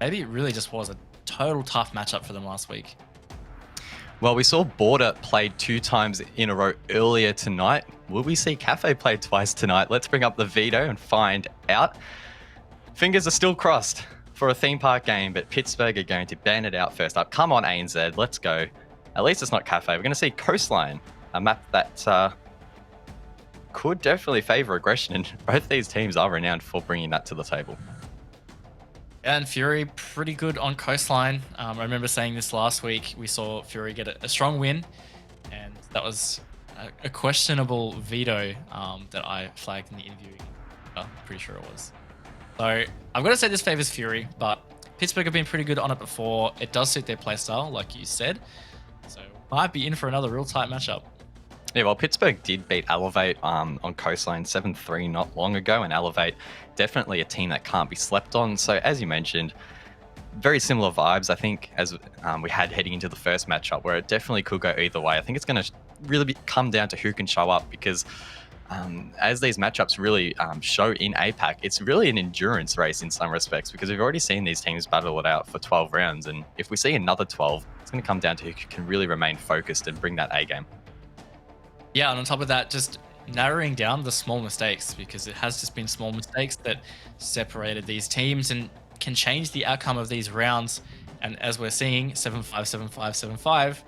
maybe it really just was a total tough matchup for them last week. Well, we saw Border played 2 times in a row earlier tonight. Will we see Cafe play twice tonight? Let's bring up the veto and find out. Fingers are still crossed for a theme park game, but Pittsburgh are going to ban it out first up. Come on, ANZ, let's go. At least it's not Cafe. We're going to see Coastline, a map that could definitely favour aggression, and both these teams are renowned for bringing that to the table. And Fury, pretty good on Coastline. I remember saying this last week. We saw Fury get a strong win, and that was a questionable veto that I flagged in the interview. Pretty sure it was. So I've got to say this favors Fury, but Pittsburgh have been pretty good on it before. It does suit their playstyle, like you said. So might be in for another real tight matchup. Yeah, well, Pittsburgh did beat Elevate on Coastline 7-3 not long ago, and Elevate definitely a team that can't be slept on. So as you mentioned, very similar vibes, I think, as we had heading into the first matchup, where it definitely could go either way. I think it's going to really come down to who can show up, because as these matchups really show in APAC, it's really an endurance race in some respects, because we've already seen these teams battle it out for 12 rounds. And if we see another 12, it's going to come down to who can really remain focused and bring that A game. Yeah, and on top of that, just narrowing down the small mistakes, because it has just been small mistakes that separated these teams and can change the outcome of these rounds. And as we're seeing, 7-5, 7-5, 7-5,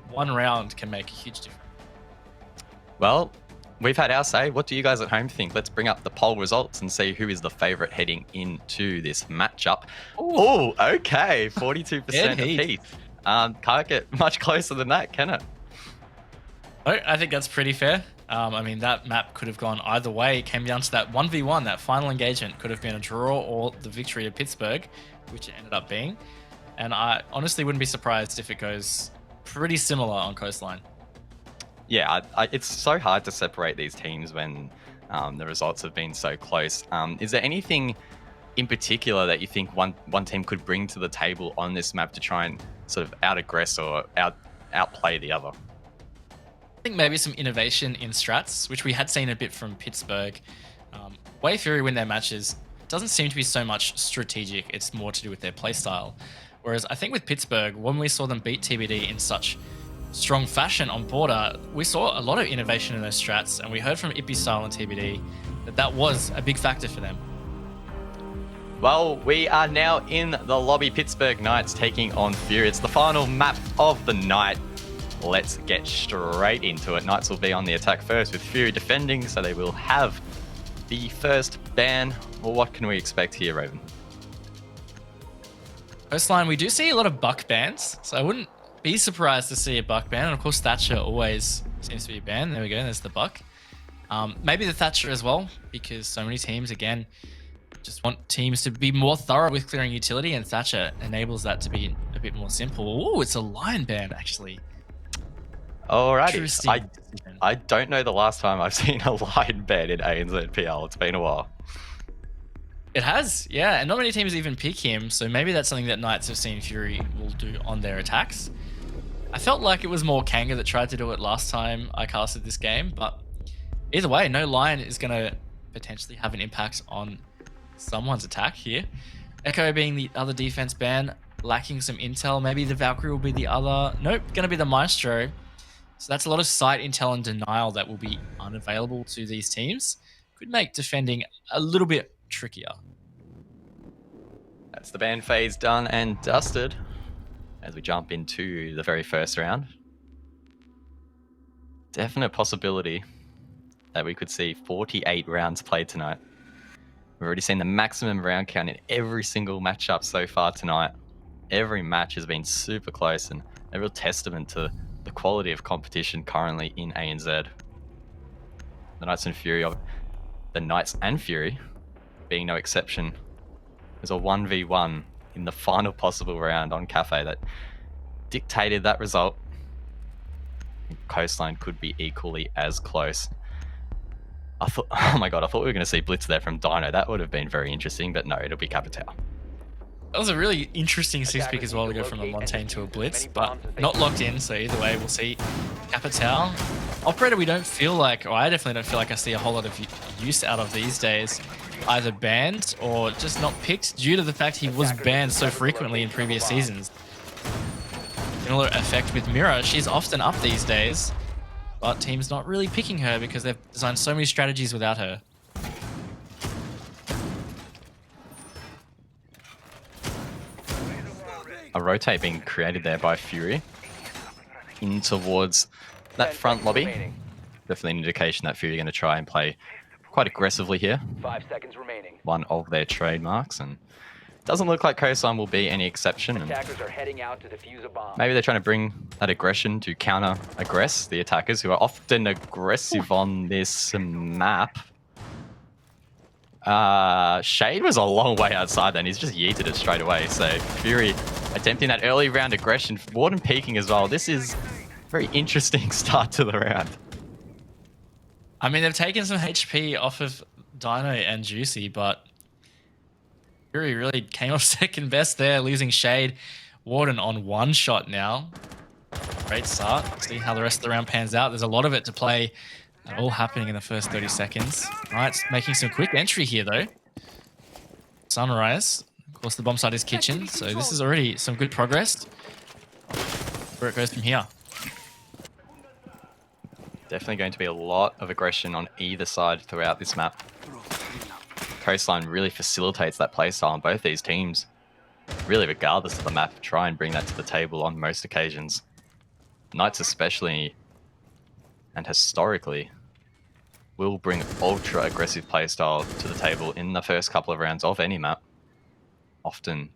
one round can make a huge difference. Well, we've had our say. What do you guys at home think? Let's bring up the poll results and see who is the favorite heading into this matchup. Oh, okay. 42% apiece. Can't get much closer than that, can it? I think that's pretty fair. I mean, that map could have gone either way. It came down to that 1v1, that final engagement. Could have been a draw or the victory of Pittsburgh, which it ended up being. And I honestly wouldn't be surprised if it goes pretty similar on Coastline. Yeah, it's so hard to separate these teams when the results have been so close. Is there anything in particular that you think one team could bring to the table on this map to try and sort of out-aggress or outplay the other? I think maybe some innovation in strats, which we had seen a bit from Pittsburgh. Way Fury win their matches doesn't seem to be so much strategic. It's more to do with their playstyle. Whereas I think with Pittsburgh, when we saw them beat TBD in such strong fashion on Border, we saw a lot of innovation in those strats, and we heard from Ippy Style and TBD that was a big factor for them. Well, we are now in the lobby. Pittsburgh Knights taking on Fury. It's the final map of the night. Let's get straight into it. Knights will be on the attack first, with Fury defending, so they will have the first ban. Well, what can we expect here, Raven? Coastline, we do see a lot of Buck bans, so I wouldn't be surprised to see a Buck ban. And of course, Thatcher always seems to be banned. There we go, there's the Buck. Maybe the Thatcher as well, because so many teams, again, just want teams to be more thorough with clearing utility, and Thatcher enables that to be a bit more simple. Oh, it's a Lion ban, actually. Alrighty. I don't know the last time I've seen a Lion ban in ANZPL. It's been a while. It has, yeah. And not many teams even pick him, so maybe that's something that Knights have seen Fury will do on their attacks. I felt like it was more Kanga that tried to do it last time I casted this game, but either way, no Lion is going to potentially have an impact on someone's attack here. Echo being the other defense ban, lacking some intel. Maybe the Valkyrie will be the other. Nope, going to be the Maestro. So that's a lot of site intel and denial that will be unavailable to these teams. Could make defending a little bit trickier. That's the ban phase done and dusted as we jump into the very first round. Definite possibility that we could see 48 rounds played tonight. We've already seen the maximum round count in every single matchup so far tonight. Every match has been super close and a real testament to the quality of competition currently in ANZ. The Knights and Fury, being no exception, there's a 1v1 in the final possible round on Cafe that dictated that result. Coastline could be equally as close. Oh my god, I thought we were going to see Blitz there from Dino. That would have been very interesting, but no, it'll be Capitao. That was a really interesting 6-pick as well to go from a Montaigne to a Blitz, but not locked in, so either way, we'll see Capitao. Operator, we don't feel like, or I definitely don't feel like I see a whole lot of use out of these days. either banned or just not picked due to the fact he was banned so frequently in previous seasons. Similar effect with Mira. She's often up these days, but teams not really picking her because they've designed so many strategies without her. A rotate being created there by Fury in towards that front lobby. Definitely an indication that Fury are going to try and play quite aggressively here. 5 seconds remaining. One of their trademarks, and doesn't look like Coastline will be any exception. And Attackers are heading out to defuse a bomb. maybe they're trying to bring that aggression to counter-aggress the attackers, who are often aggressive on this map. Shade was a long way outside then. He's just yeeted it straight away. So Fury attempting that early round aggression. Warden peeking as well. This is a very interesting start to the round. I mean, they've taken some HP off of Dino and Juicy, but Fury really came off second best there, losing Shade. Warden on one shot now. Great start. See how the rest of the round pans out. There's a lot of it to play. All happening in the first 30 seconds. Knights making some quick entry here, though. Sunrise. Of course, the bomb site is kitchen, so this is already some good progress. Where it goes from here. Definitely going to be a lot of aggression on either side throughout this map. Coastline really facilitates that playstyle on both these teams. Really, regardless of the map, try and bring that to the table on most occasions. Knights especially, and historically, will bring ultra aggressive playstyle to the table in the first couple of rounds of any map. Often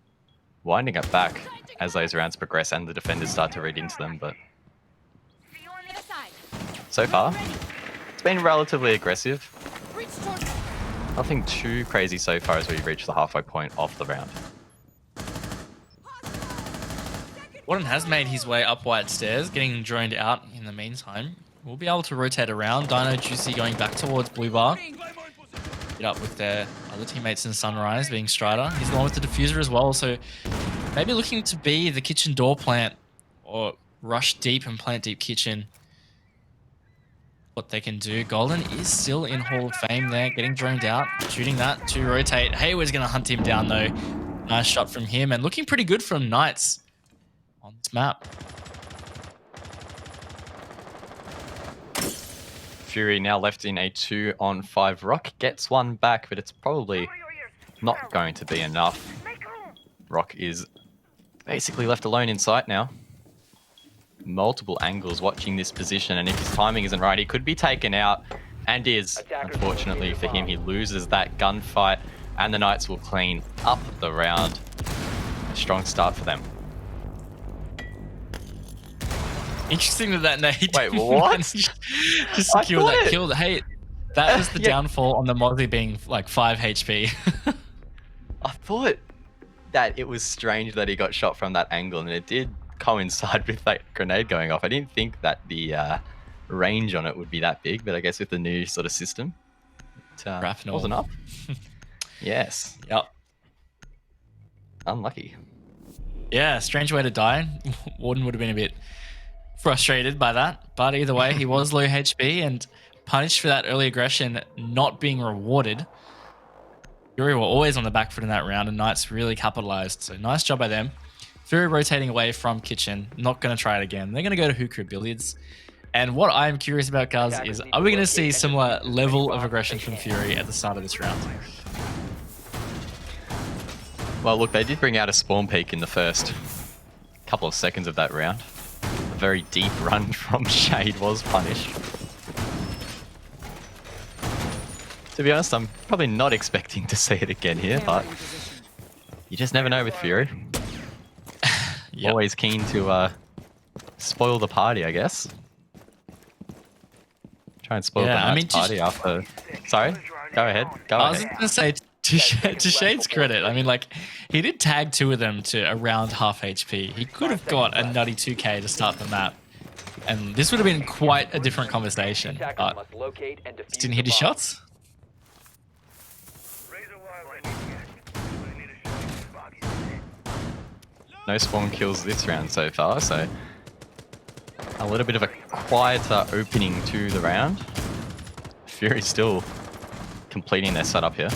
winding it back as those rounds progress and the defenders start to read into them, but so far, it's been relatively aggressive. Nothing too crazy so far as we reach the halfway point of the round. Warden has made his way up White Stairs, getting droned out in the meantime. We'll be able to rotate around. Dino Juicy going back towards Blue Bar. Get up with their other teammates in Sunrise, being Strider. He's the one with the diffuser as well, so maybe looking to be the kitchen door plant or rush deep and plant deep kitchen. What they can do. Golden is still in Hall of Fame there, getting droned out, shooting that to rotate. Hayward's going to hunt him down though. Nice shot from him and looking pretty good from Knights on this map. Fury now left in a 2-on-5. Rock gets one back, but it's probably not going to be enough. Rock is basically left alone in sight now. Multiple angles watching this position, and if his timing isn't right, he could be taken out, and is. Unfortunately for him, he loses that gunfight, and the Knights will clean up the round. A strong start for them. Interesting that nade. Wait, what? Just secure that kill. Hey, that was the downfall on the Mozzie being like 5 HP. I thought that it was strange that he got shot from that angle, and it did coincide with that grenade going off. I didn't think that the range on it would be that big, but I guess with the new sort of system, it wasn't up. Yes. Yep. Unlucky. Yeah, strange way to die. Warden would have been a bit frustrated by that, but either way, he was low HP and punished for that early aggression not being rewarded. Fury were always on the back foot in that round, and Knights really capitalized. So nice job by them. Fury rotating away from kitchen, not going to try it again. They're going to go to Hookah Billiards. And what I'm curious about, guys, is are we going to see similar level of aggression from Fury at the start of this round? Well, look, they did bring out a spawn peak in the first couple of seconds of that round. A very deep run from Shade was punished. To be honest, I'm probably not expecting to see it again here, but you just never know with Fury. Yep. Always keen to spoil the party, I guess. Try and spoil the party after... Sorry? Go ahead. Go ahead. I was going to say, to Shade's credit, I mean, like, he did tag 2 of them to around half HP. He could have got a nutty 2k to start the map. And this would have been quite a different conversation. But just didn't hit his shots. No spawn kills this round so far, so a little bit of a quieter opening to the round. Fury still completing their setup here.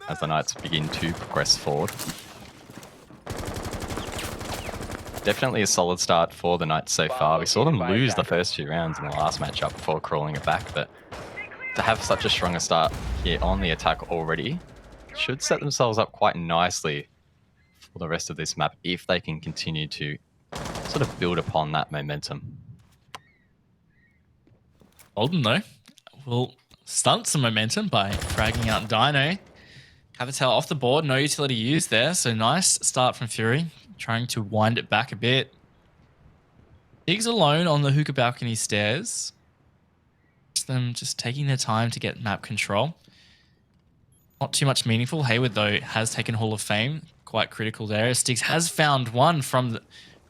as the Knights begin to progress forward. Definitely a solid start for the Knights so far. We saw them lose the first 2 rounds in the last matchup before crawling it back, but to have such a stronger start here on the attack already should set themselves up quite nicely for the rest of this map if they can continue to sort of build upon that momentum. Golden, though, will stunt some momentum by fragging out Dino. Cavatel off the board, no utility used there, so nice start from Fury, trying to wind it back a bit. Diggs alone on the hookah balcony stairs. Them just taking their time to get map control. Not too much meaningful. Hayward, though, has taken Hall of Fame. Quite critical there. Stiggs has found one from the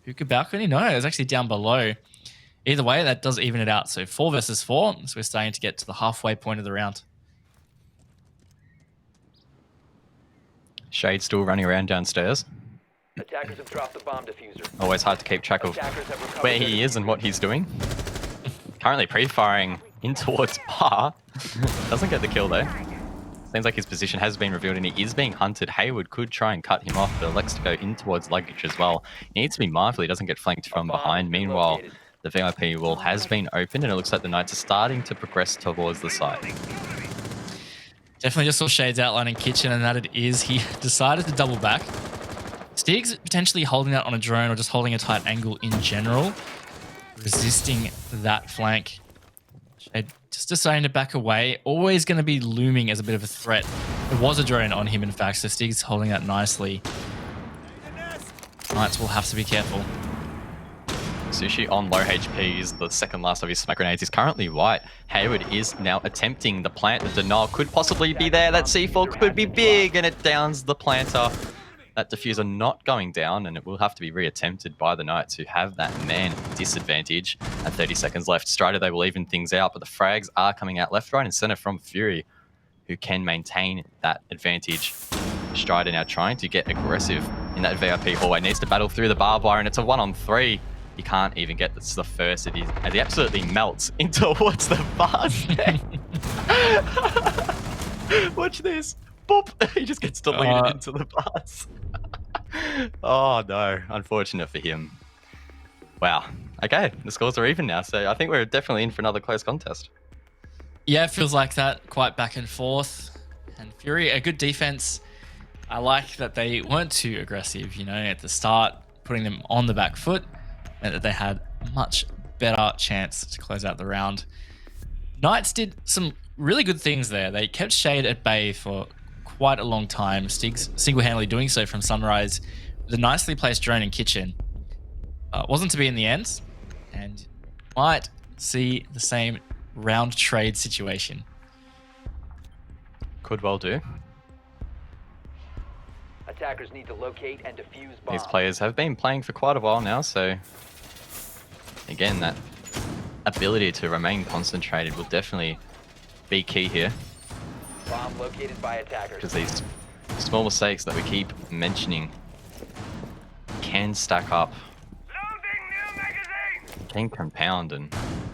hookah balcony. No, it's actually down below. Either way, that does even it out. So 4 versus 4. So we're starting to get to the halfway point of the round. Shade still running around downstairs. Attackers have dropped the bomb diffuser. Always hard to keep track of where he is and what he's doing. Currently pre-firing in towards bar. Doesn't get the kill though. Seems like his position has been revealed and he is being hunted. Hayward could try and cut him off, but elects to go in towards luggage as well. He needs to be mindful he doesn't get flanked from behind. Meanwhile, the VIP wall has been opened and it looks like the Knights are starting to progress towards the side. Definitely just saw Shade's outline in kitchen, and that it is. He decided to double back. Stiggs potentially holding that on a drone or just holding a tight angle in general. Resisting that flank. Shade just deciding to back away. Always going to be looming as a bit of a threat. There was a drone on him, in fact, so Stiggs holding that nicely. Knights will have to be careful. Sushi on low HP is the second last of his smack grenades. He's currently white. Hayward is now attempting the plant. The denial could possibly be there. That C4 could be big, and it downs the planter. That diffuser not going down, and it will have to be reattempted by the Knights, who have that man disadvantage. At 30 seconds left, Strider, they will even things out, but the frags are coming out left, right, and center from Fury, who can maintain that advantage. Strider now trying to get aggressive in that VIP hallway. Needs to battle through the barbed wire, and it's a 1-on-3. He can't even get this to the first as he absolutely melts in towards the bars. Watch this. Boop. He just gets deleted into the bars. Oh no, unfortunate for him. Wow. Okay, the scores are even now, so I think we're definitely in for another close contest. Yeah, it feels like that. Quite back and forth. And Fury, a good defense. I like that they weren't too aggressive, you know, at the start, putting them on the back foot. Meant that they had a much better chance to close out the round. Knights did some really good things there. They kept Shade at bay for quite a long time. Stiggs single-handedly doing so from Sunrise with a nicely placed drone in kitchen. Wasn't to be in the end, and might see the same round trade situation. Could well do. Attackers need to locate and defuse bombs. These players have been playing for quite a while now, so again, that ability to remain concentrated will definitely be key here. Bomb located by attackers. Because these small mistakes that we keep mentioning can stack up, can compound, and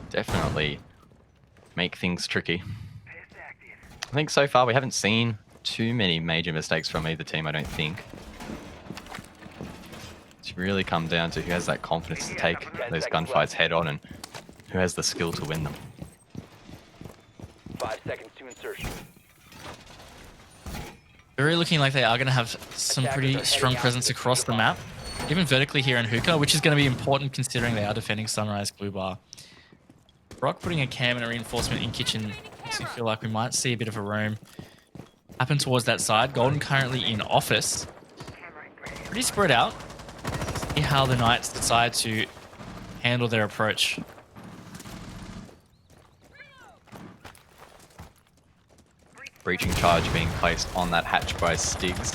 definitely make things tricky. I think so far we haven't seen too many major mistakes from either team, I don't think. It's really come down to who has that confidence to take those gunfights head on and who has the skill to win them. 5 seconds to insertion. Very looking like they are going to have some pretty strong presence across the map, even vertically here in Hookah, which is going to be important considering they are defending Sunrise Blue Bar. Brock putting a cam and a reinforcement in kitchen makes me feel like we might see a bit of a roam happen towards that side. Golden currently in office. Pretty spread out. See how the Knights decide to handle their approach. Breaching charge being placed on that hatch by Stiggs.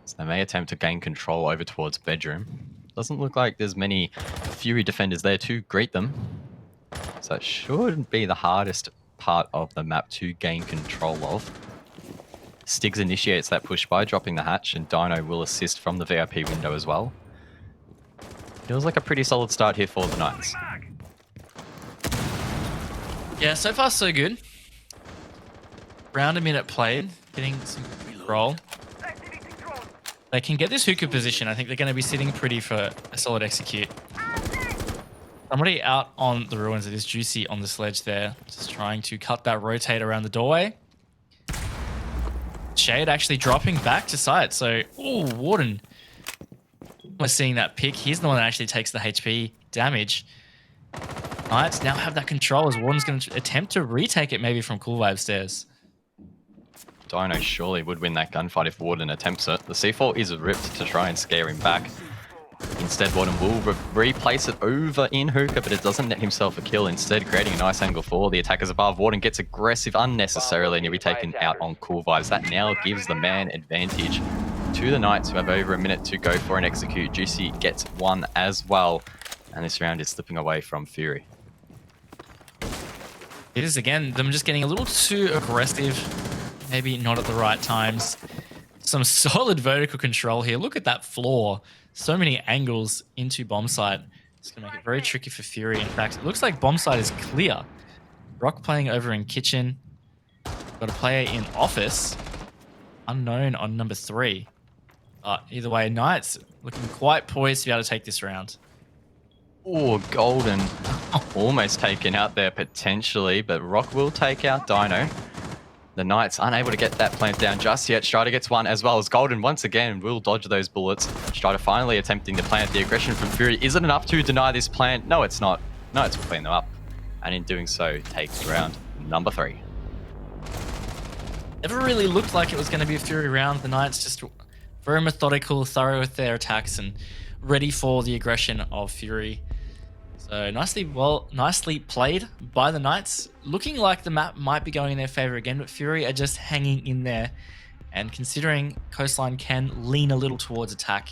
So they may attempt to gain control over towards bedroom. Doesn't look like there's many Fury defenders there to greet them. So it shouldn't be the hardest part of the map to gain control of. Stiggs initiates that push by dropping the hatch, and Dino will assist from the VIP window as well. Feels like a pretty solid start here for the Knights. Yeah, so far so good. Round a minute played. getting some control. They can get this hookah position. I think they're going to be sitting pretty for a solid execute. Somebody out on the ruins. It is Juicy on the sledge there. Just trying to cut that rotate around the doorway. Shade actually dropping back to site. So, oh, Warden. We're seeing that pick. He's the one that actually takes the HP damage. Knights now have that control as Warden's going to attempt to retake it maybe from Cool Vibe stairs. Dino surely would win that gunfight if Warden attempts it. The C4 is ripped to try and scare him back. Instead, Warden will replace it over in hookah, but it doesn't net himself a kill. Instead, creating a nice angle for the attackers above. Warden gets aggressive unnecessarily and he'll be taken out on Cool Vibes. That now gives the man advantage to the Knights, who have over a minute to go for an execute. Juicy gets one as well, and this round is slipping away from Fury. It is, again, them just getting a little too aggressive. Maybe not at the right times. Some solid vertical control here. Look at that floor. So many angles into bomb site. It's going to make it very tricky for Fury. In fact, it looks like bomb site is clear. Rock playing over in kitchen. Got a player in office. Unknown on number 3. Either way, Knights looking quite poised to be able to take this round. Oh, Golden almost taken out there potentially, but Rock will take out Dino. The Knights unable to get that plant down just yet. Strider gets one as well as Golden once again will dodge those bullets. Strider finally attempting to plant. The aggression from Fury isn't enough to deny this plant. No, it's not. Knights will clean them up. And in doing so, takes round number 3. Never really looked like it was going to be a Fury round. The Knights just very methodical, thorough with their attacks and ready for the aggression of Fury. So nicely played by the Knights. Looking like the map might be going in their favor again, but Fury are just hanging in there. And considering Coastline can lean a little towards attack,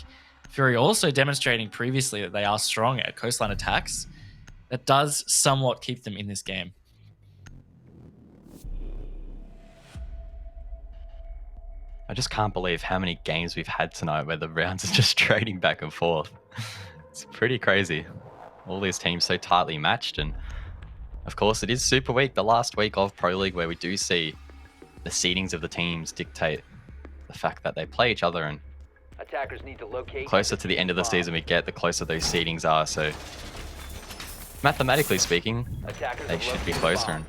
Fury also demonstrating previously that they are strong at Coastline attacks. That does somewhat keep them in this game. I just can't believe how many games we've had tonight where the rounds are just trading back and forth. It's pretty crazy. All these teams so tightly matched, and of course it is Super Week, the last week of Pro League, where we do see the seedings of the teams dictate the fact that they play each other, and Attackers need to locate closer to the end of the season we get, the closer those seedings are. So mathematically speaking, they should be closer, and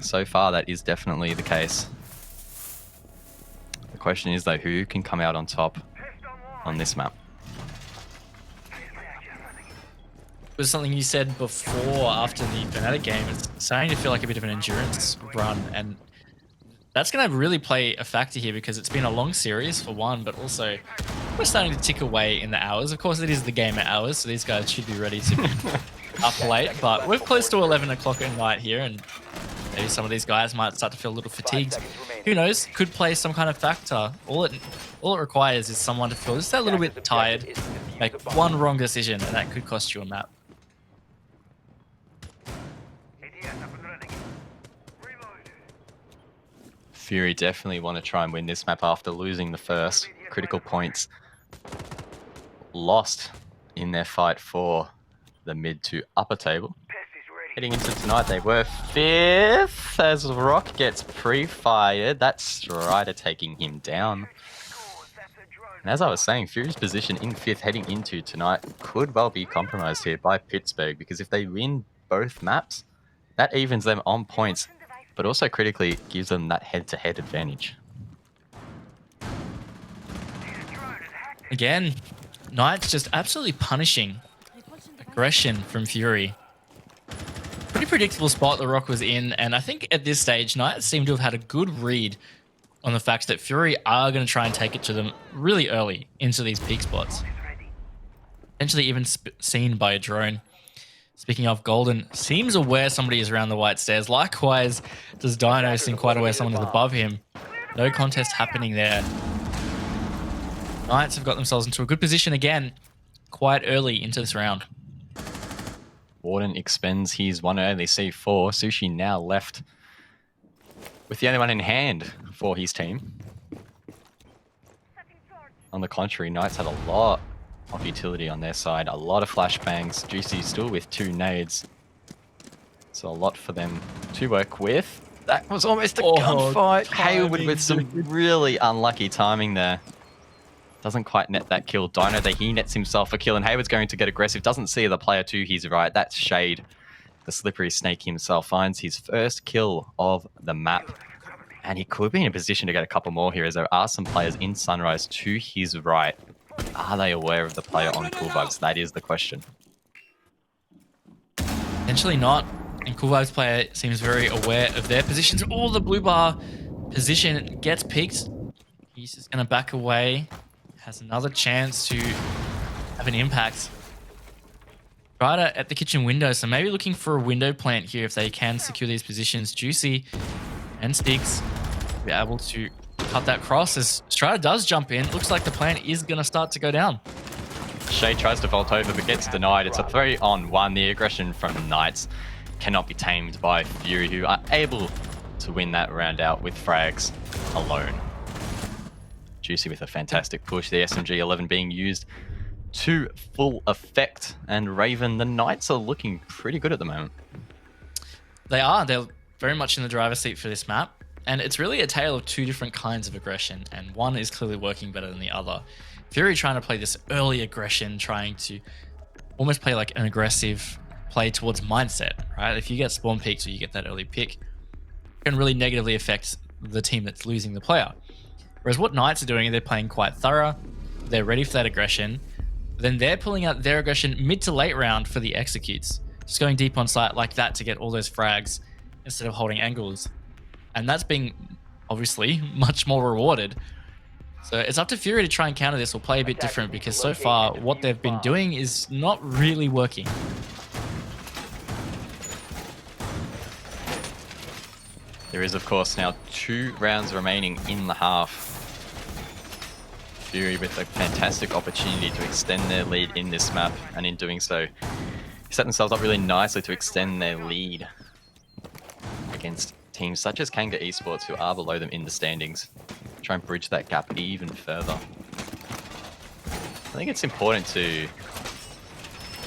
so far that is definitely the case. The question is though, who can come out on top on this map? It was something you said before after the Fnatic game. It's starting to feel like a bit of an endurance run, and that's going to really play a factor here because it's been a long series for one, but also we're starting to tick away in the hours. Of course, it is the game at hours, so these guys should be ready to be up late, but we're close to 11 o'clock at night here, and maybe some of these guys might start to feel a little fatigued. Who knows? Could play some kind of factor. All it requires is someone to feel just a little bit tired, make one wrong decision, and that could cost you a map. Fury definitely want to try and win this map after losing the first. Critical points lost in their fight for the mid to upper table. Heading into tonight, they were 5th as Rock gets pre-fired. That's Strider taking him down. And as I was saying, Fury's position in 5th heading into tonight could well be compromised here by Pittsburgh, because if they win both maps, that evens them on points, but also critically gives them that head-to-head advantage. Again, Knights just absolutely punishing aggression from Fury. Pretty predictable spot the Rock was in, and I think at this stage, Knights seem to have had a good read on the fact that Fury are going to try and take it to them really early into these peak spots. Potentially even seen by a drone. Speaking of, Golden seems aware somebody is around the white stairs. Likewise, does Dino seem quite aware someone is above him. No contest happening there. Knights have got themselves into a good position again, quite early into this round. Warden expends his one and only C4. Sushi now left with the only one in hand for his team. On the contrary, Knights have a lot of utility on their side, a lot of flashbangs. Juicy still with 2 nades, so a lot for them to work with. That was almost a Oh, gunfight. Hayward with some timing, dude. really unlucky timing there. Doesn't quite net that kill. Dino, that he nets himself a kill, and Hayward's going to get aggressive. Doesn't see the player to his right. That's Shade. The slippery snake himself finds his first kill of the map. And he could be in a position to get a couple more here, as there are some players in Sunrise to his right. Are they aware of the player on Cool Vibes? That is the question. Potentially not. And Cool Vibes player seems very aware of their positions. Oh, the blue bar position gets picked. He's just going to back away. Has another chance to have an impact. Right at the kitchen window, so maybe looking for a window plant here if they can secure these positions. Juicy and Sticks be able to cut that cross as Strider does jump in. Looks like the plant is going to start to go down. Shade tries to vault over but gets denied. It's a 3-on-1. The aggression from Knights cannot be tamed by Fury, who are able to win that round out with frags alone. Juicy with a fantastic push. The SMG-11 being used to full effect. And Raven, the Knights are looking pretty good at the moment. They are. They're very much in the driver's seat for this map. And it's really a tale of two different kinds of aggression. And one is clearly working better than the other. Fury trying to play this early aggression, trying to almost play like an aggressive play towards mindset, right? If you get spawn peaks or you get that early pick, it can really negatively affect the team that's losing the player. Whereas what Knights are doing, they're playing quite thorough. They're ready for that aggression. Then they're pulling out their aggression mid to late round for the executes. Just going deep on site like that to get all those frags instead of holding angles. And that's being obviously much more rewarded. So it's up to Fury to try and counter this or play a bit different, because so far what they've been doing is not really working. There is, of course, now 2 rounds remaining in the half. Fury with a fantastic opportunity to extend their lead in this map, and in doing so, set themselves up really nicely to extend their lead against teams such as Kanga Esports, who are below them in the standings. Try and bridge that gap even further. I think it's important to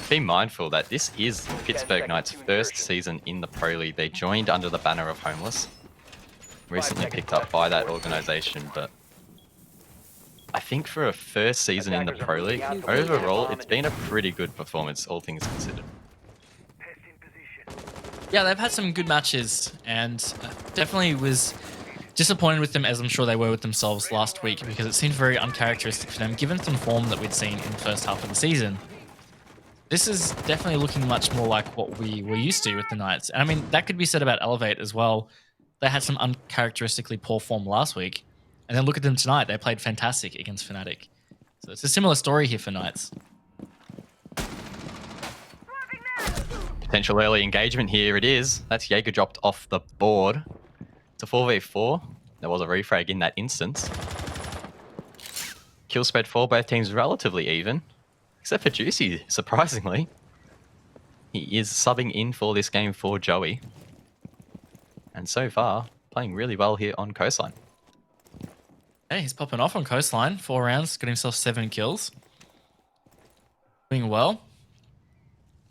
be mindful that this is Pittsburgh Knights' first season in the Pro League. They joined under the banner of Homeless, recently picked up by that organization, but I think for a first season in the Pro League, overall, it's been a pretty good performance, all things considered. Yeah, they've had some good matches, and definitely was disappointed with them, as I'm sure they were with themselves last week, because it seemed very uncharacteristic for them, given some form that we'd seen in the first half of the season. This is definitely looking much more like what we were used to with the Knights. And I mean, that could be said about Elevate as well. They had some uncharacteristically poor form last week. And then look at them tonight. They played fantastic against Fnatic. So it's a similar story here for Knights. Potential early engagement here it is. That's Jaeger dropped off the board. It's a 4v4. There was a refrag in that instance. Kill spread for both teams relatively even. Except for Juicy, surprisingly. He is subbing in for this game for Joey. And so far, playing really well here on Coastline. Hey, he's popping off on Coastline. 4 rounds, got himself 7 kills. Doing well.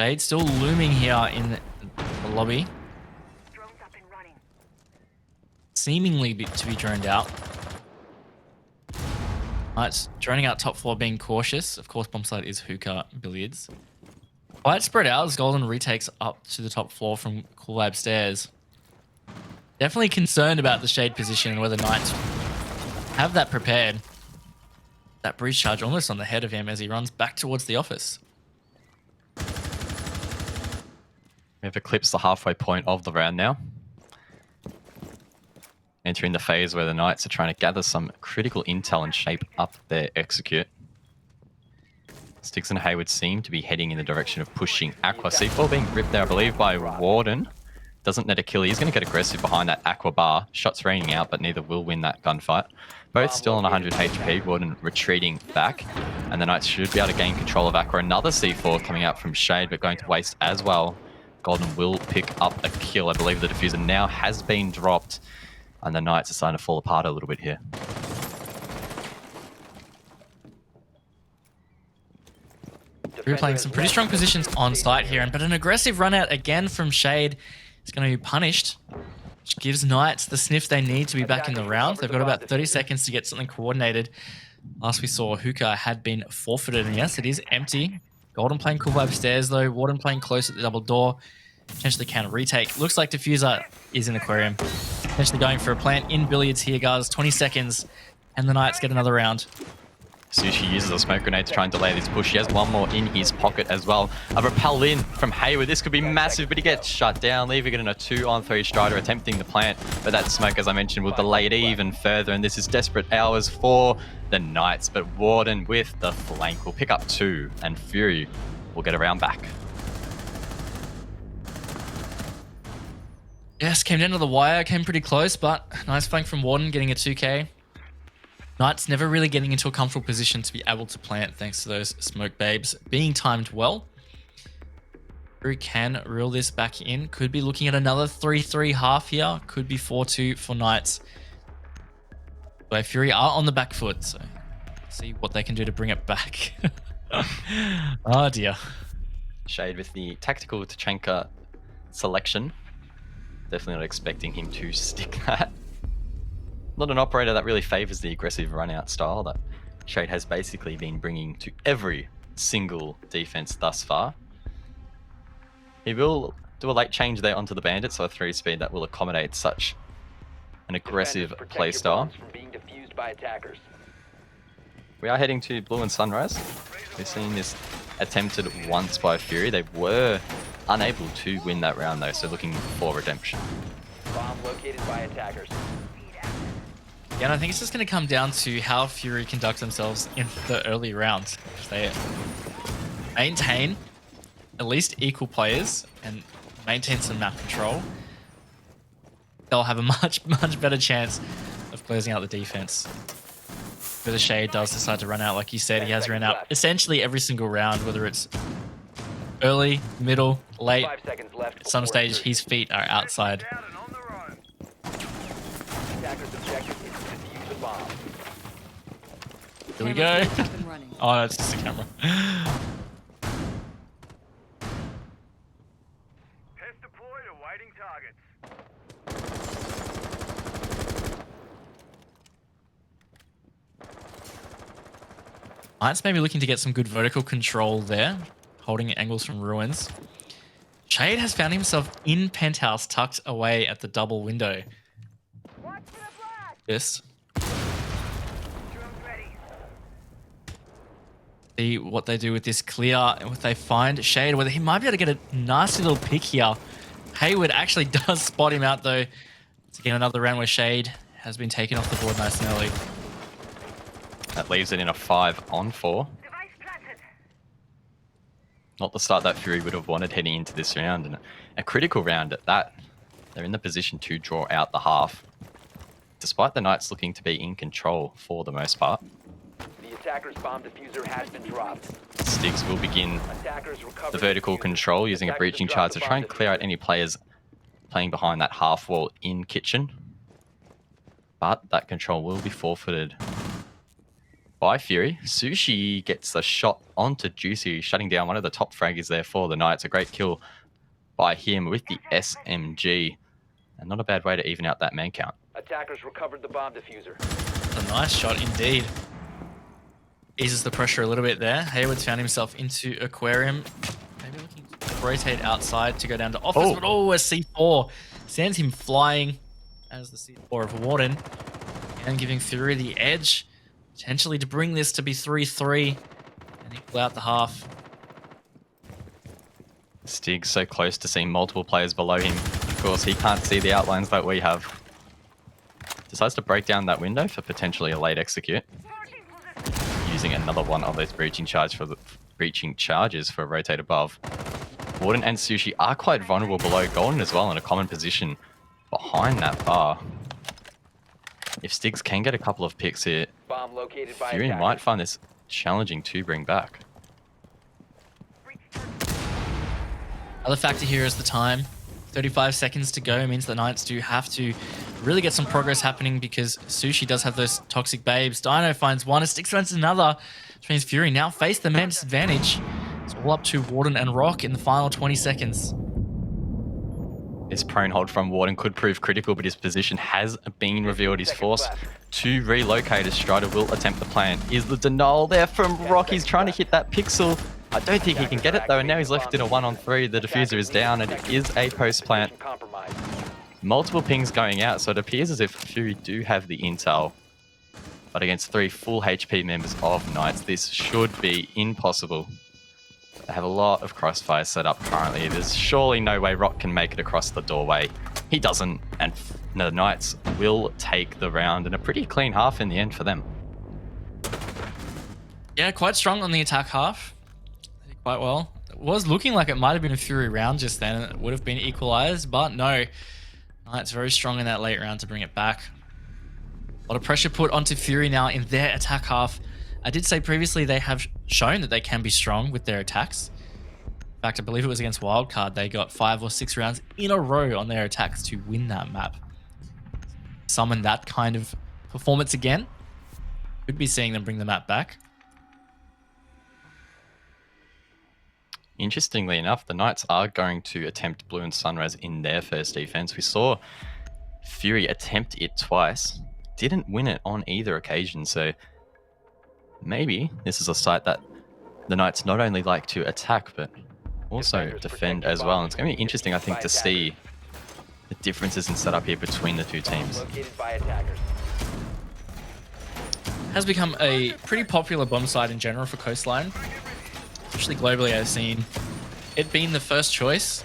Shade still looming here in the lobby. Seemingly to be droned out. Knights droning out top floor, being cautious. Of course, bomb site is hookah billiards. Quite spread out as Golden retakes up to the top floor from Cool Lab stairs. Definitely concerned about the Shade position and whether Knights have that prepared. That breach charge almost on the head of him as he runs back towards the office. We've eclipsed the halfway point of the round now. Entering the phase where the Knights are trying to gather some critical intel and shape up their execute. Sticks and Hayward seem to be heading in the direction of pushing Aqua. C4 being ripped there, I believe, by Warden. Doesn't net a kill. He's going to get aggressive behind that Aqua bar. Shots raining out, but neither will win that gunfight. Both still on 100 HP. Warden retreating back. And the Knights should be able to gain control of Aqua. Another C4 coming out from Shade, but going to waste as well. Golden will pick up a kill. I believe the diffuser now has been dropped. And the Knights are starting to fall apart a little bit here. We're playing some pretty strong positions on site here, but an aggressive run out again from Shade is going to be punished. which gives Knights the sniff they need to be back in the round. They've got about 30 seconds to get something coordinated. Last we saw, Hookah had been forfeited, and yes, it is empty. Golden playing cool vibe upstairs though. Warden playing close at the double door. Potentially can retake. Looks like Diffuser is in Aquarium. Potentially going for a plant in Billiards here, guys. 20 seconds, and the Knights get another round. Sushi uses a smoke grenade to try and delay this push. He has one more in his pocket as well. A repel in from Hayward. This could be massive, but he gets shut down, leaving it in a 2-on-3 Strider, attempting the plant. But that smoke, as I mentioned, will delay it even further. And this is desperate hours for the Knights. But Warden with the flank will pick up 2, and Fury will get a round back. Yes, came down to the wire, came pretty close, but nice flank from Warden, getting a 2K. Knights never really getting into a comfortable position to be able to plant thanks to those smoke babes being timed well. Fury can reel this back in. Could be looking at another 3-3 half here. Could be 4-2 for Knights. But Fury are on the back foot, so see what they can do to bring it back. Oh dear. Shade with the tactical Tachanka selection. Definitely not expecting him to stick that. Not an operator that really favors the aggressive run-out style that Shade has basically been bringing to every single defense thus far. He will do a late change there onto the Bandit, so a 3-speed that will accommodate such an aggressive playstyle. We are heading to Blue and Sunrise. We've seen this attempted once by Fury. They were unable to win that round though, so looking for redemption. Bomb located by attackers. Yeah, and I think it's just going to come down to how Fury conduct themselves in the early rounds. If they maintain at least equal players and maintain some map control, they'll have a much better chance of closing out the defense. But the Shade does decide to run out, like you said, he has run out essentially every single round, whether it's early, middle, late. 5 seconds left. At some stage, his feet are outside. Attackers' objective is to defuse the bomb. Here we go. Oh, that's just a camera. Test deployed, awaiting targets. Knights maybe looking to get some good vertical control there, holding angles from Ruins. Shade has found himself in Penthouse, tucked away at the double window. Yes. See what they do with this clear, and what they find. Shade, whether he might be able to get a nasty little pick here. Hayward actually does spot him out though. It's again another round where Shade has been taken off the board nice and early. That leaves it in a 5-on-4. Not the start that Fury would have wanted heading into this round, and a critical round at that. They're in the position to draw out the half, despite the Knights looking to be in control for the most part. The attacker's bomb diffuser has been dropped. Stiggs will begin Attackers recover the vertical control using a Attackers breaching have charge dropped to the try bomb and clear out diffuser. any players playing behind that half wall in kitchen. But that control will be forfeited by Fury. Sushi gets the shot onto Juicy, shutting down one of the top fraggers there for the Knights. A great kill by him with the SMG. And not a bad way to even out that man count. Attackers recovered the bomb diffuser. A nice shot indeed. Eases the pressure a little bit there. Hayward's found himself into Aquarium. Maybe looking to rotate outside to go down to office, but a C4 sends him flying as the C4 of Warden. And giving Fury the edge, potentially to bring this to be 3-3 and equal out the half. Stiggs so close to seeing multiple players below him. Of course, he can't see the outlines that we have. Decides to break down that window for potentially a late execute. Using another one of those breaching charges for a rotate above. Warden and Sushi are quite vulnerable below Golden as well in a common position behind that bar. If Stiggs can get a couple of picks here, Bomb located by Fury attackers. might find this challenging to bring back. Other factor here is the time. 35 seconds to go means the Knights do have to really get some progress happening because Sushi does have those toxic babes. Dino finds one, Stiggs finds another, which means Fury now face the man disadvantage. It's all up to Warden and Rock in the final 20 seconds. This prone hold from Warden could prove critical, but his position has been revealed. He's forced to relocate as Strider will attempt the plan. Is the denial there from Rock? He's trying to hit that pixel. I don't think he can get it though, and now he's left in a 1-on-3. The diffuser is down, and it is a post plant. Multiple pings going out, so it appears as if Fury do have the intel. But against 3 full HP members of Knights, this should be impossible. They have a lot of crossfire set up currently. There's surely no way Rock can make it across the doorway. He doesn't, and the Knights will take the round in a pretty clean half in the end for them. Yeah, quite strong on the attack half. They did quite well. It was looking like it might have been a Fury round just then, and it would have been equalized, but no. Knights very strong in that late round to bring it back. A lot of pressure put onto Fury now in their attack half. I did say previously they have shown that they can be strong with their attacks. In fact, I believe it was against Wildcard. They got 5 or 6 rounds in a row on their attacks to win that map. Summon that kind of performance again. Could be seeing them bring the map back. Interestingly enough, the Knights are going to attempt Blue and Sunrise in their first defense. We saw Fury attempt it twice. Didn't win it on either occasion, so maybe this is a site that the Knights not only like to attack, but also defend as well. And it's going to be interesting, I think, to see the differences in setup here between the two teams. Has become a pretty popular bomb site in general for Coastline. Especially globally, I've seen it being the first choice.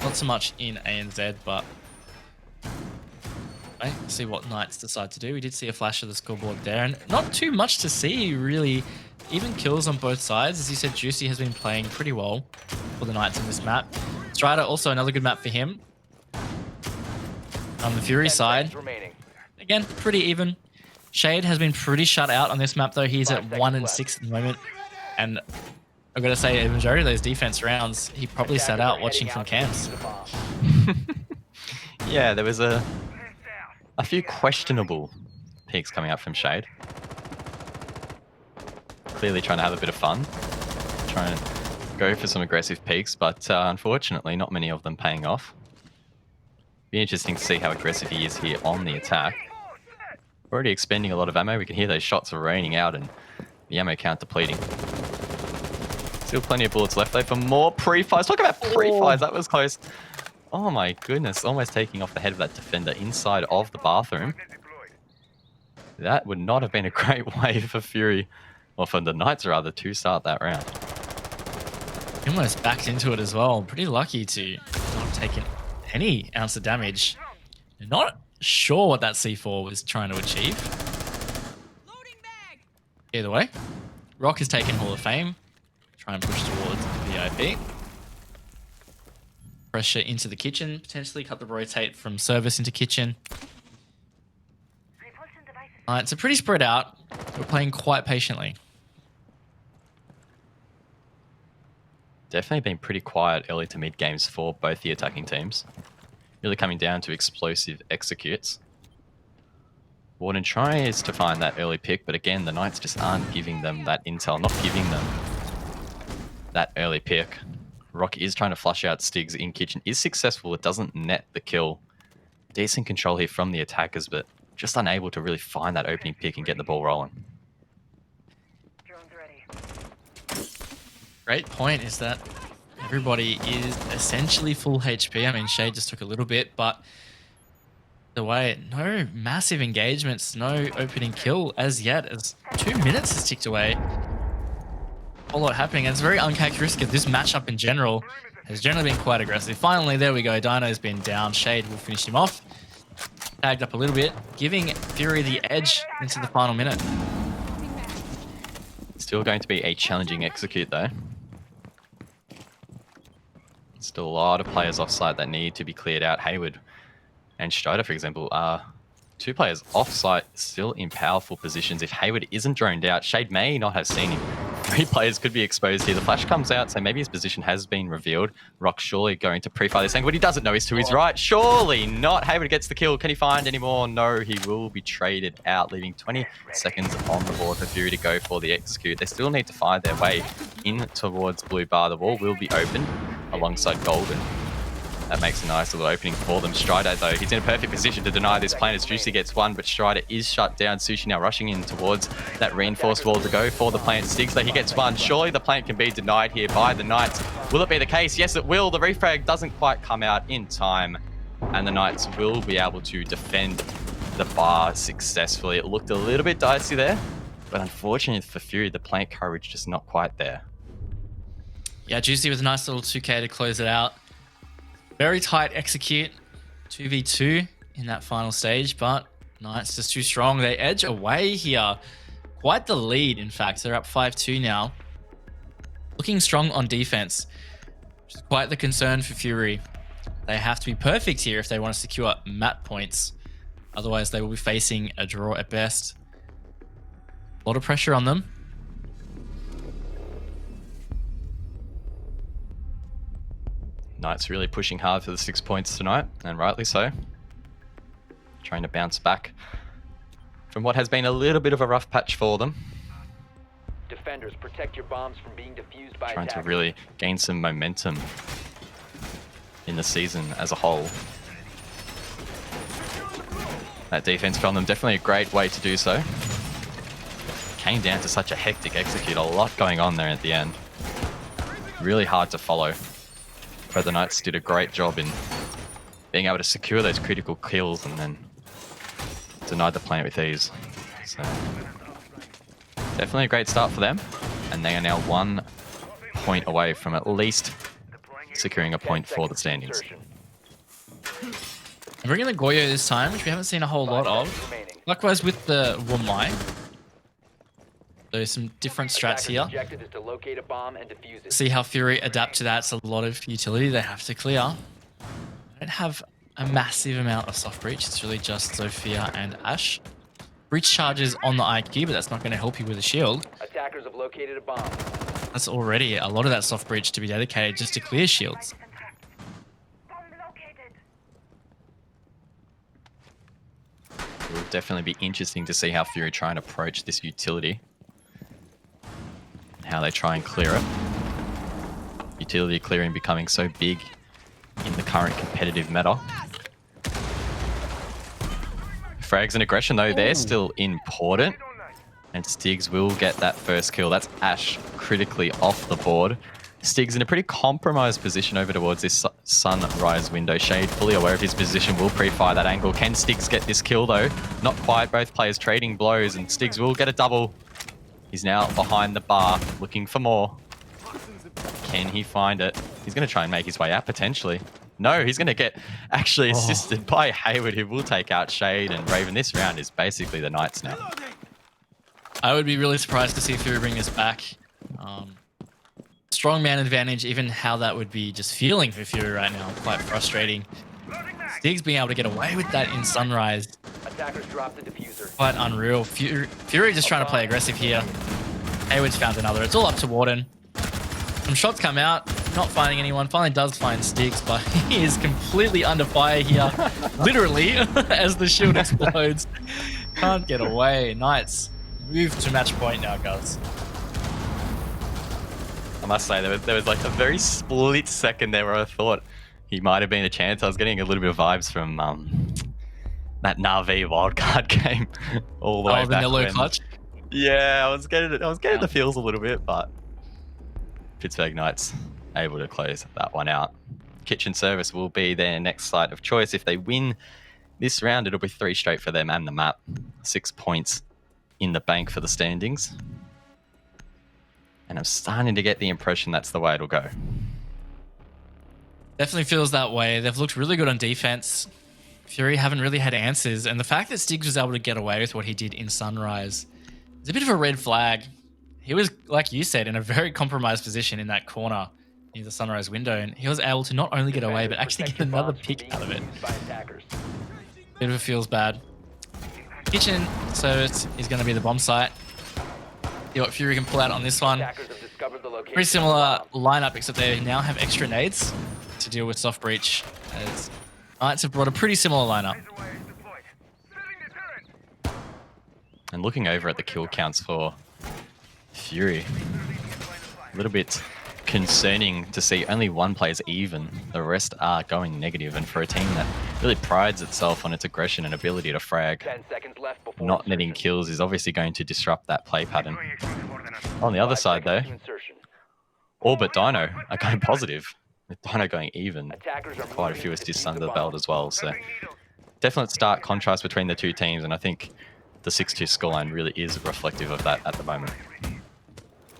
Not so much in ANZ, but okay, see what Knights decide to do. We did see a flash of the scoreboard there, and not too much to see, really. Even kills on both sides. As you said, Juicy has been playing pretty well for the Knights in this map. Strider, also another good map for him. On the Fury side, again, pretty even. Shade has been pretty shut out on this map, though. He's at 1 and 6 at the moment. And I've got to say, a majority of those defense rounds, he probably sat out watching from cams. Yeah, there was a few questionable peaks coming up from Shade. Clearly trying to have a bit of fun. Trying to go for some aggressive peaks, but unfortunately not many of them paying off. Be interesting to see how aggressive he is here on the attack. Already expending a lot of ammo. We can hear those shots are raining out and the ammo count depleting. Still plenty of bullets left though for more pre-fires. Talk about pre-fires, that was close. Oh my goodness, almost taking off the head of that defender inside of the bathroom. That would not have been a great way for Fury, or for the Knights rather, to start that round. He almost backed into it as well. Pretty lucky to not have taken any ounce of damage. Not sure what that C4 was trying to achieve. Either way, Rock is taking Hall of Fame. Try and push towards VIP. Pressure into the kitchen. Potentially cut the rotate from service into kitchen. It's a pretty spread out. We're playing quite patiently. Definitely been pretty quiet early to mid games for both the attacking teams. Really coming down to explosive executes. Warden tries to find that early pick, but again, the Knights just aren't giving them that intel, not giving them that early pick. Rock is trying to flush out Stigs in kitchen. Is successful. It doesn't net the kill. Decent control here from the attackers, but just unable to really find that opening pick and get the ball rolling. Great point is that everybody is essentially full HP. I mean, Shade just took a little bit, but the way, no massive engagements, no opening kill as yet, as 2 minutes has ticked away. A lot happening, and it's very uncharacteristic of this matchup in general. Has generally been quite aggressive. Finally, there we go. Dino's been down. Shade will finish him off. Tagged up a little bit, giving Fury the edge into the final minute. Still going to be a challenging execute though. Still a lot of players off-site that need to be cleared out. Hayward and Strider, for example, are 2 players off-site, still in powerful positions. If Hayward isn't droned out, Shade may not have seen him. 3 players could be exposed here. The flash comes out, so maybe his position has been revealed. Rock surely going to pre-fire this angle, but he doesn't know he's to his right. Surely not. Hayward gets the kill. Can he find any more? No, he will be traded out, leaving 20 seconds on the board for Fury to go for the execute. They still need to find their way in towards Blue Bar. The wall will be open alongside Golden. That makes a nice little opening for them. Strider, though, he's in a perfect position to deny this plane as Juicy gets one, but Strider is shut down. Sushi now rushing in towards that reinforced wall to go for the plant. Stiggs, though, he gets one. Surely the plant can be denied here by the Knights. Will it be the case? Yes, it will. The refrag doesn't quite come out in time, and the Knights will be able to defend the bar successfully. It looked a little bit dicey there, but unfortunately for Fury, the plant coverage just not quite there. Yeah, Juicy with a nice little 2K to close it out. Very tight execute, 2v2 in that final stage, but Knights just too strong. They edge away here. Quite the lead, in fact. They're up 5-2 now. Looking strong on defense, which is quite the concern for Fury. They have to be perfect here if they want to secure map points. Otherwise, they will be facing a draw at best. A lot of pressure on them. Knights really pushing hard for the 6 points tonight, and rightly so. Trying to bounce back from what has been a little bit of a rough patch for them. Defenders, protect your bombs from being defused by Trying to attackers. really gain some momentum in the season as a whole. That defense from them, definitely a great way to do so. Came down to such a hectic execute, a lot going on there at the end. Really hard to follow. But the Knights did a great job in being able to secure those critical kills and then denied the plant with ease. So definitely a great start for them. And they are now 1 point away from at least securing a point for the standings. Bringing the Goyo this time, which we haven't seen a whole lot of. Likewise with the Wamai. There's some different strats here. Objective is to locate a bomb and defuse it. See how Fury adapt to that. It's a lot of utility they have to clear. I don't have a massive amount of soft breach. It's really just Zofia and Ash. Breach charges on the IQ, but that's not going to help you with a shield. Attackers have located a bomb. That's already a lot of that soft breach to be dedicated just to clear shields. It will definitely be interesting to see how Fury try and approach this utility. How they try and clear it. Utility clearing becoming so big in the current competitive meta. Frags and aggression though, they're still important. And Stiggs will get that first kill. That's Ash critically off the board. Stiggs in a pretty compromised position over towards this sunrise window. Shade fully aware of his position, will pre-fire that angle. Can Stiggs get this kill though? Not quite, both players trading blows and Stiggs will get a double. He's now behind the bar, looking for more. Can he find it? He's going to try and make his way out, potentially. No, he's going to get actually assisted by Hayward, who will take out Shade, and Raven this round is basically the Knights now. I would be really surprised to see Fury bring this back. Strong man advantage, even how that would be just feeling for Fury right now. Quite frustrating. Stiggs being able to get away with that in Sunrise. Attackers dropped the diffuser. Quite unreal. Fury just trying to play aggressive here. Hayward's found another. It's all up to Warden. Some shots come out, not finding anyone. Finally does find Stiggs, but he is completely under fire here. Literally, as the shield explodes. Can't get away. Knights move to match point now, guys. I must say, there was like a very split second there where I thought he might have been a chance. I was getting a little bit of vibes from that Na'Vi wildcard game all the way back vanilla when. clutch. Yeah, I was getting the feels a little bit, but Pittsburgh Knights able to close that one out. Kitchen Service will be their next site of choice. If they win this round, it'll be 3 straight for them and the map. 6 points in the bank for the standings. And I'm starting to get the impression that's the way it'll go. Definitely feels that way. They've looked really good on defense. Fury haven't really had answers. And the fact that Stiggs was able to get away with what he did in Sunrise is a bit of a red flag. He was, like you said, in a very compromised position in that corner near the Sunrise window. And he was able to not only get away, but actually get another pick out of it. Bit of a feels bad. Kitchen Service is going to be the bomb site. See what Fury can pull out on this one. Pretty similar lineup, except they now have extra nades to deal with soft breach. As Knights have brought a pretty similar lineup. And looking over at the kill counts for Fury, a little bit concerning to see only one player's even. The rest are going negative, and for a team that really prides itself on its aggression and ability to frag, 10 seconds left before not netting insertion. kills is obviously going to disrupt that play pattern. Deploying explosive ordnance. On the other 5 side though, seconds to insertion. all but Dino are going positive, with Dino going even. Attackers are Quite a moving few in to assists defuse under the the belt bomb. as well, so Prepping needles. definite stark contrast between the two teams, and I think the 6-2 scoreline really is reflective of that at the moment.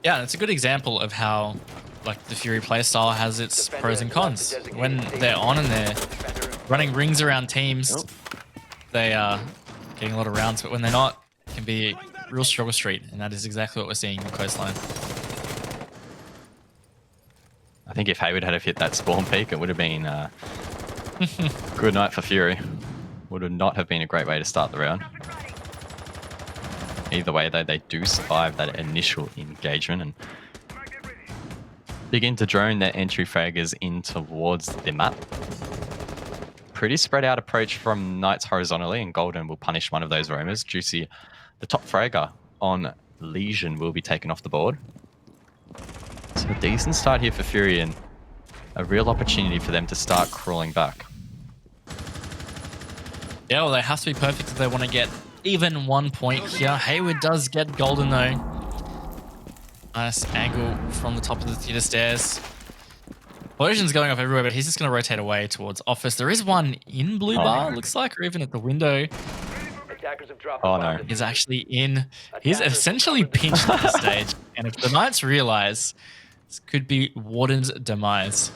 Yeah, and it's a good example of how like the Fury playstyle has its Defender pros and has left cons. the designated When safe they're on and zone. they're Defender in running rings around teams, they are getting a lot of rounds, but when they're not, it can be a real struggle street, and that is exactly what we're seeing in Coastline. I think if Hayward had have hit that spawn peak, it would have been a good night for Fury. Would have not have been a great way to start the round. Either way, though, they do survive that initial engagement and begin to drone their entry fraggers in towards the map. Pretty spread out approach from Knights horizontally, and Golden will punish one of those roamers. Juicy, the top fragger on Legion, will be taken off the board. So a decent start here for Fury, and a real opportunity for them to start crawling back. Yeah, well, they have to be perfect if they want to get even 1 point here. Hayward does get Golden though. Nice angle from the top of the theater stairs. Explosion's going off everywhere, but he's just going to rotate away towards office. There is one in blue bar, looks like, or even at the window. Attackers have dropped Oh, the bomb. no. He's actually in. He's essentially pinched at this stage. And if the Knights realize, this could be Warden's demise.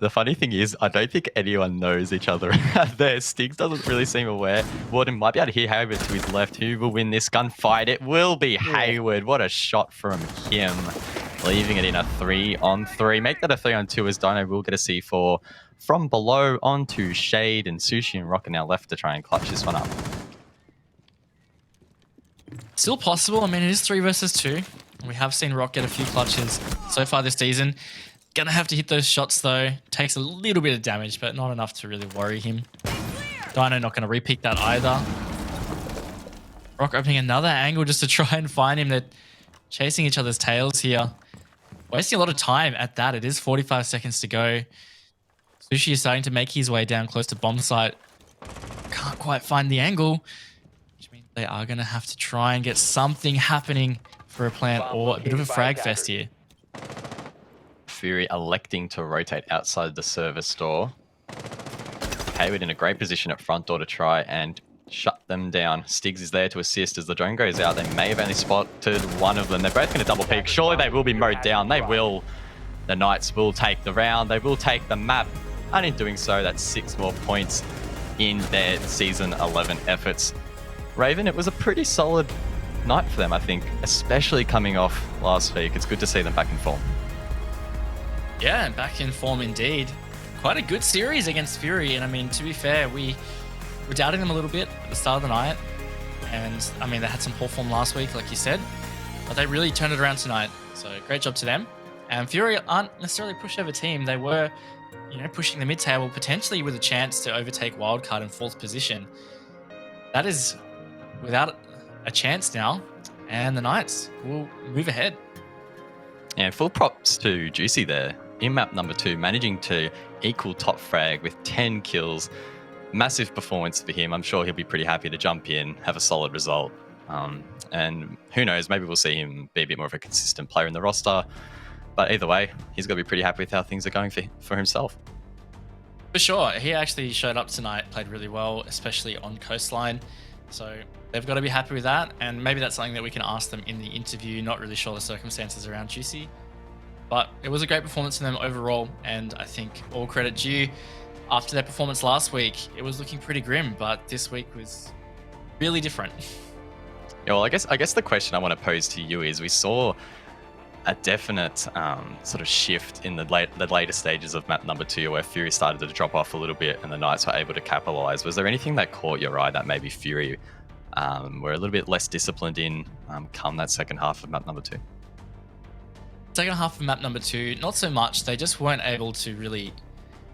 The funny thing is, I don't think anyone knows each other out there. Stiggs doesn't really seem aware. Warden might be able to hear Hayward to his left. Who will win this gunfight? It will be Hayward. What a shot from him. Leaving it in a 3-on-3. Make that a 3-on-2 as Dino will get a C4 from below onto Shade, and Sushi and Rock are now left to try and clutch this one up. Still possible. I mean, it is 3 versus 2. We have seen Rock get a few clutches so far this season. Gonna have to hit those shots though. Takes a little bit of damage, but not enough to really worry him. Dino not gonna repeat that either. Rock opening another angle just to try and find him. They're chasing each other's tails here. Wasting a lot of time at that. It is 45 seconds to go. Sushi is starting to make his way down close to bomb site. Can't quite find the angle, which means they are gonna have to try and get something happening for a plant or a bit of a frag fest here. Fury electing to rotate outside the service door. Hayward in a great position at front door to try and shut them down. Stiggs is there to assist as the drone goes out. They may have only spotted one of them. They're both going to double peek. Surely they will be mowed down. They will. The Knights will take the round. They will take the map. And in doing so, that's 6 more points in their Season 11 efforts. Raven, it was a pretty solid night for them, I think, especially coming off last week. It's good to see them back in form. Yeah, back in form indeed. Quite a good series against Fury, and I mean, to be fair, we were doubting them a little bit at the start of the night, and I mean, they had some poor form last week, like you said, but they really turned it around tonight, so great job to them. And Fury aren't necessarily a pushover team. They were, you know, pushing the mid-table, potentially with a chance to overtake Wildcard in 4th position. That is without a chance now, and the Knights will move ahead. And full props to Juicy there. In map number 2, managing to equal top frag with 10 kills. Massive performance for him. I'm sure he'll be pretty happy to jump in, have a solid result. And who knows, maybe we'll see him be a bit more of a consistent player in the roster. But either way, he's got to be pretty happy with how things are going for himself. For sure. He actually showed up tonight, played really well, especially on Coastline. So they've got to be happy with that. And maybe that's something that we can ask them in the interview. Not really sure the circumstances around Juicy. But it was a great performance from them overall. And I think all credit due. After their performance last week, it was looking pretty grim. But this week was really different. Yeah, well, I guess the question I want to pose to you is, we saw a definite sort of shift in the later stages of map number 2, where Fury started to drop off a little bit and the Knights were able to capitalize. Was there anything that caught your eye that maybe Fury were a little bit less disciplined in come that second half of map number 2? Second half of map number 2, not so much. They just weren't able to really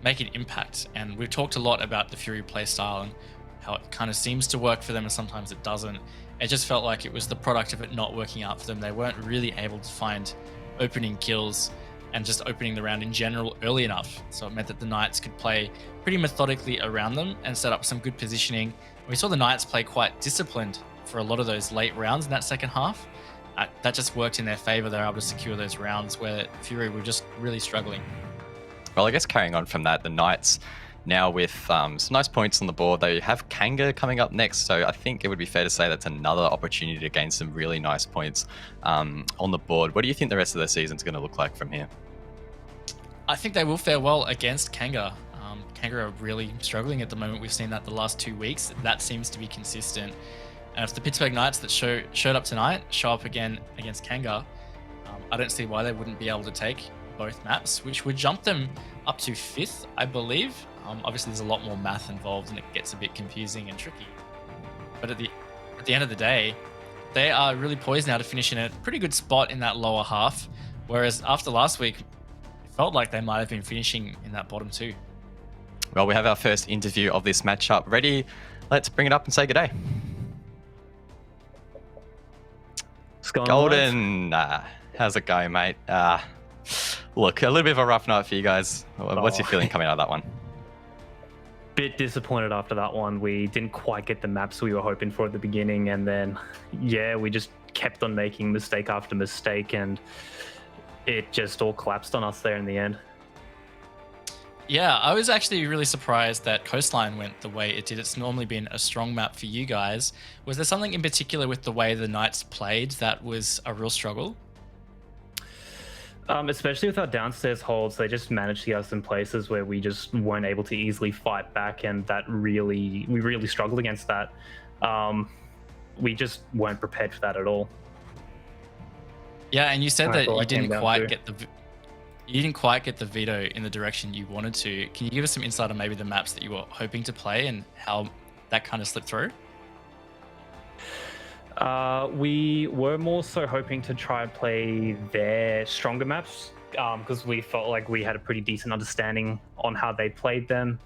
make an impact. And we've talked a lot about the Fury playstyle and how it kind of seems to work for them and sometimes it doesn't. It just felt like it was the product of it not working out for them. They weren't really able to find opening kills. and just opening the round in general early enough. So it meant that the Knights could play pretty methodically around them and set up some good positioning. We saw the Knights play quite disciplined for a lot of those late rounds in that second half. That just worked in their favor. They were able to secure those rounds where Fury were just really struggling. Well, I guess carrying on from that, the Knights now with some nice points on the board. They have Kanga coming up next, so I think it would be fair to say that's another opportunity to gain some really nice points on the board. What do you think the rest of the season is going to look like from here? I think they will fare well against Kanga. Kanga are really struggling at the moment. We've seen that the last 2 weeks. That seems to be consistent. And if the Pittsburgh Knights that showed up tonight show up again against Kanga, I don't see why they wouldn't be able to take both maps, which would jump them up to 5th, I believe. Obviously, there's a lot more math involved and it gets a bit confusing and tricky. But at the end of the day, they are really poised now to finish in a pretty good spot in that lower half. Whereas after last week, it felt like they might have been finishing in that bottom 2. Well, we have our first interview of this matchup ready. Let's bring it up and say good day. Golden, how's it going, mate? Look, a little bit of a rough night for you guys. What's your feeling coming out of that one? Bit disappointed after that one. We didn't quite get the maps we were hoping for at the beginning, and then, yeah, we just kept on making mistake after mistake, and it just all collapsed on us there in the end. Yeah, I was actually really surprised that Coastline went the way it did. It's normally been a strong map for you guys. Was there something in particular with the way the Knights played that was a real struggle? Especially with our downstairs holds, they just managed to get us in places where we just weren't able to easily fight back, and we really struggled against that. We just weren't prepared for that at all. Yeah, and you said that you didn't quite get the veto in the direction you wanted to. Can you give us some insight on maybe the maps that you were hoping to play and how that kind of slipped through? We were more so hoping to try and play their stronger maps because we felt like we had a pretty decent understanding on how they played them.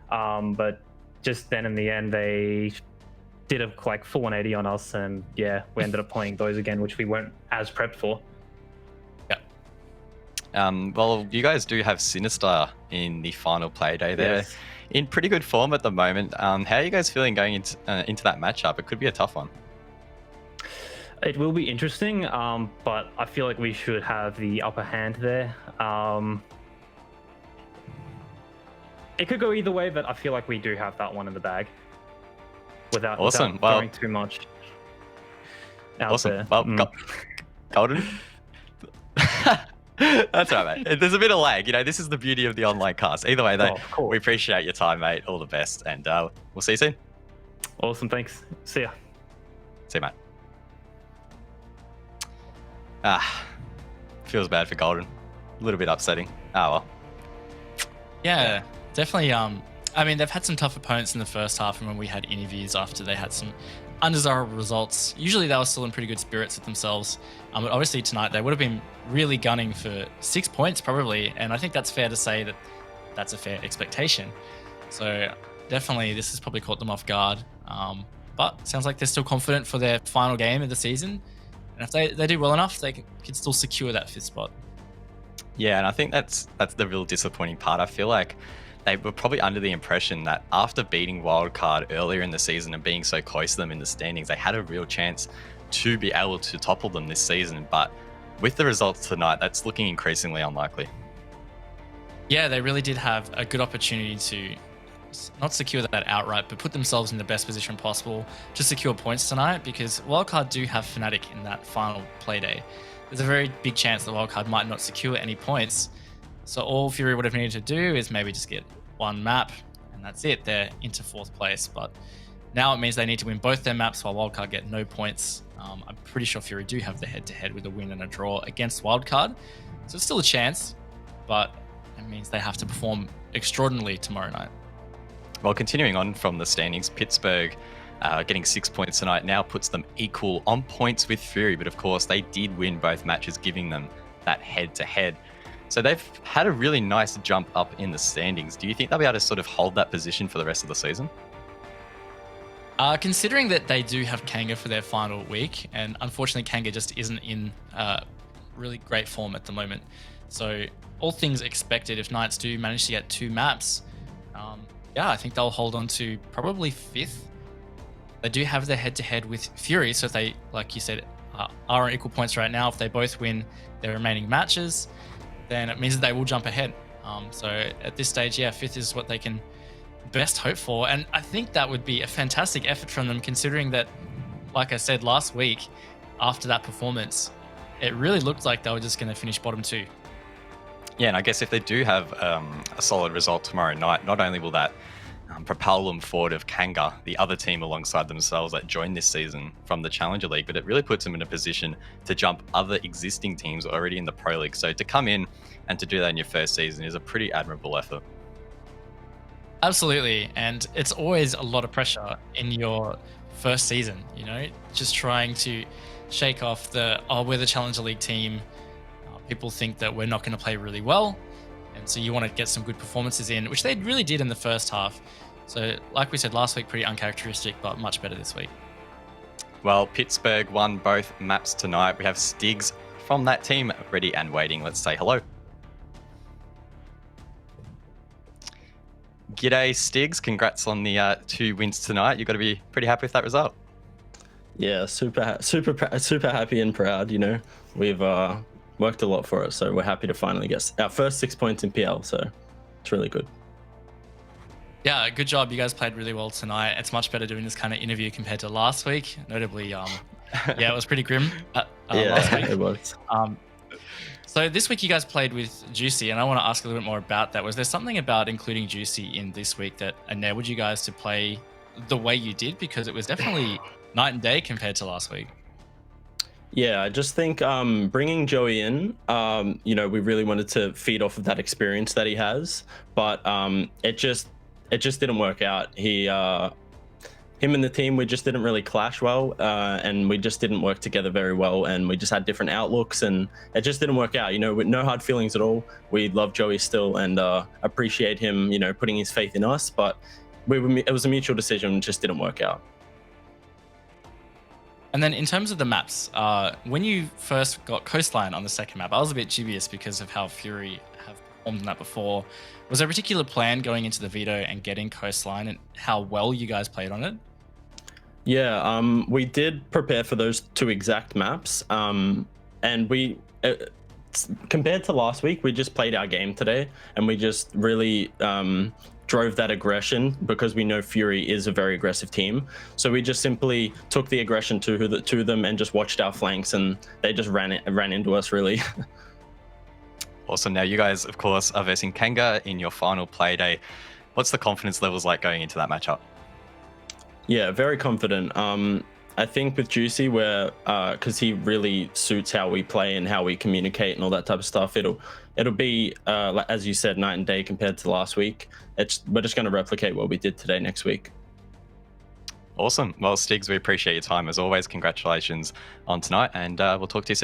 But just then in the end, they did a full 180 on us, and yeah, we ended up playing those again, which we weren't as prepped for. Well, you guys do have Sinister in the final play day there. Yes. In pretty good form at the moment. How are you guys feeling going into that matchup? It could be a tough one. It will be interesting, but I feel like we should have the upper hand there. It could go either way, but I feel like we do have that one in the bag without going too much out awesome. there. Well, Golden. That's right, mate. There's a bit of lag. This is the beauty of the online cast. Either way, though, we appreciate your time, mate. All the best, and we'll see you soon. Awesome, thanks. See ya. See you, mate. Feels bad for Golden. A little bit upsetting. Well. Yeah, definitely. I mean, they've had some tough opponents in the first half, and when we had interviews after they had some undesirable results, usually they were still in pretty good spirits with themselves. But obviously tonight they would have been really gunning for 6 points probably, and I think that's fair to say that that's a fair expectation. So definitely this has probably caught them off guard. But sounds like they're still confident for their final game of the season. And if they do well enough, they can still secure that 5th spot. Yeah, and I think that's the real disappointing part. I feel like they were probably under the impression that after beating Wildcard earlier in the season and being so close to them in the standings, they had a real chance to be able to topple them this season. But with the results tonight, that's looking increasingly unlikely. Yeah, they really did have a good opportunity to not secure that outright, but put themselves in the best position possible to secure points tonight, because Wildcard do have Fnatic in that final play day. There's a very big chance that Wildcard might not secure any points. So all Fury would have needed to do is maybe just get one map, and that's it. They're into 4th place. But now it means they need to win both their maps while Wildcard get no points. I'm pretty sure Fury do have the head-to-head with a win and a draw against Wildcard. So it's still a chance, but it means they have to perform extraordinarily tomorrow night. Well, continuing on from the standings, Pittsburgh getting 6 points tonight now puts them equal on points with Fury. But of course, they did win both matches, giving them that head-to-head. So they've had a really nice jump up in the standings. Do you think they'll be able to sort of hold that position for the rest of the season? Considering that they do have Kanga for their final week, and unfortunately Kanga just isn't in really great form at the moment. So all things expected, if Knights do manage to get 2 maps, yeah, I think they'll hold on to probably 5th. They do have their head-to-head with Fury, so if they, like you said, are on equal points right now, if they both win their remaining matches, then it means that they will jump ahead. So at this stage, yeah, 5th is what they can best hope for. And I think that would be a fantastic effort from them, considering that, like I said last week, after that performance, it really looked like they were just going to finish bottom 2. Yeah, and I guess if they do have a solid result tomorrow night, not only will that propel them forward of Kanga, the other team alongside themselves that joined this season from the Challenger League, but it really puts them in a position to jump other existing teams already in the Pro League. So to come in and to do that in your first season is a pretty admirable effort. Absolutely, and it's always a lot of pressure in your first season, you know, just trying to shake off the, oh, we're the Challenger League team. People think that we're not going to play really well, and so you want to get some good performances in, which they really did in the first half. So like we said last week, pretty uncharacteristic, but much better this week. Well, Pittsburgh won both maps tonight. We have Stiggs from that team ready and waiting. Let's say hello. G'day, Stiggs. Congrats on the 2 wins tonight. You've got to be pretty happy with that result. Yeah, super happy and proud. You know, we've worked a lot for it, so we're happy to finally get our first 6 points in PL. So it's really good. Yeah, good job. You guys played really well tonight. It's much better doing this kind of interview compared to last week. Notably, yeah, it was pretty grim last week. It was. So this week you guys played with Juicy, and I want to ask a little bit more about that. Was there something about including Juicy in this week that enabled you guys to play the way you did? Because it was definitely night and day compared to last week. Yeah, I just think bringing Joey in, you know, we really wanted to feed off of that experience that he has, but it just didn't work out. Him and the team, we just didn't really clash well, and we just didn't work together very well, and we just had different outlooks, and it just didn't work out. You know, with no hard feelings at all. We love Joey still, and appreciate him, you know, putting his faith in us, but it was a mutual decision. It just didn't work out. And then in terms of the maps, when you first got Coastline on the second map, I was a bit dubious because of how Fury have performed in that before. Was there a particular plan going into the veto and getting Coastline and how well you guys played on it? Yeah, we did prepare for those 2 exact maps, and we, compared to last week, we just played our game today, and we just really drove that aggression because we know Fury is a very aggressive team. So we just simply took the aggression to them and just watched our flanks, and they just ran into us really. Awesome. Now you guys, of course, are versing Kanga in your final play day. What's the confidence levels like going into that matchup? Yeah, very confident. I think with Juicy, where because he really suits how we play and how we communicate and all that type of stuff, it'll be as you said, night and day compared to last week. We're just going to replicate what we did today next week. Awesome. Well, Stiggs, we appreciate your time as always. Congratulations on tonight, and we'll talk to you soon.